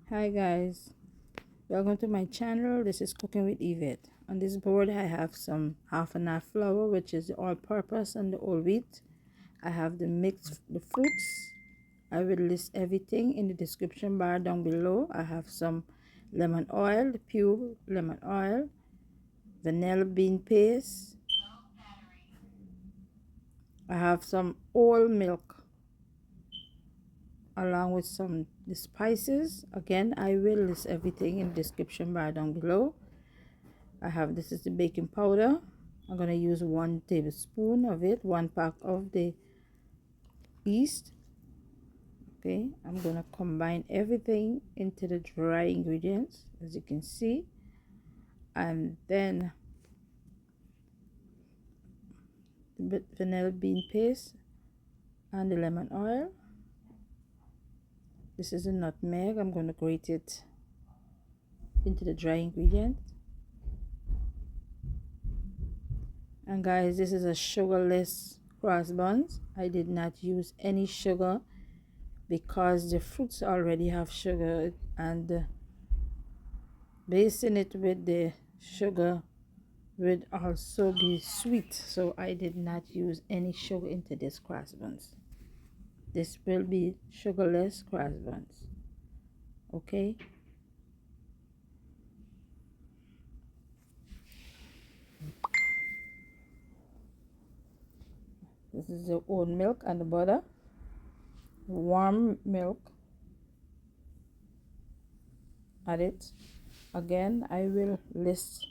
Hi guys, welcome to my channel. This is Cooking with Yvette. On this board I have some half and half flour, which is the all-purpose and the whole wheat. I have the fruits. I will list everything in the description bar down below. I have some lemon oil, the pure lemon oil, vanilla bean paste. I have some whole milk along with some the spices. Again, I will list everything in the description bar down below. I have, this is the baking powder. I'm going to use 1 tablespoon of it, 1 pack of the yeast. Okay, I'm going to combine everything into the dry ingredients, as you can see, and then the vanilla bean paste and the lemon oil. This is a nutmeg. I'm going to grate it into the dry ingredient. And guys, this is a sugarless cross buns. I did not use any sugar because the fruits already have sugar, and basting it with the sugar would also be sweet, so I did not use any sugar into this cross buns. This will be sugarless cross buns. Okay, this is the oat milk and the butter, warm milk. Add it. Again, I will list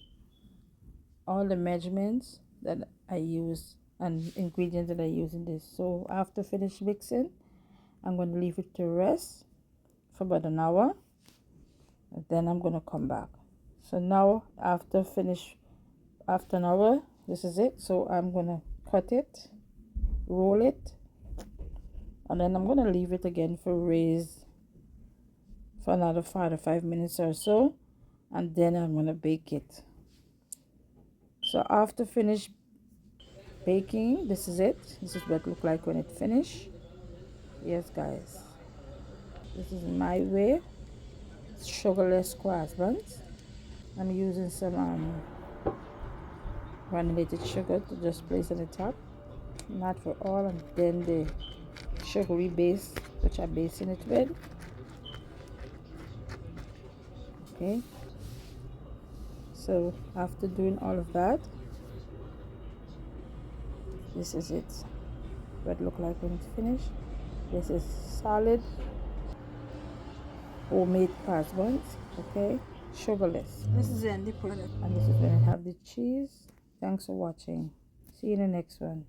all the measurements that I use and ingredients that I use in this. So after finish mixing, I'm going to leave it to rest for about an hour, and then I'm going to come back. So now after an hour, this is it. So I'm going to cut it, roll it, and then I'm going to leave it again for raise for another 4 to 5 minutes or so, and then I'm going to bake it. So after finish baking, this is it. This is what it look like when it finish. Yes guys, this is my way, sugarless cross buns. I'm using some granulated sugar to just place on the top, not for all, and then the sugary base which I'm basting it with. Okay, so after doing all of that, this is it, what it look like when it's finished. This is solid homemade cross buns. Okay, sugarless. This is the end product, and this is when I have the cheese. Thanks for watching. See you in the next one.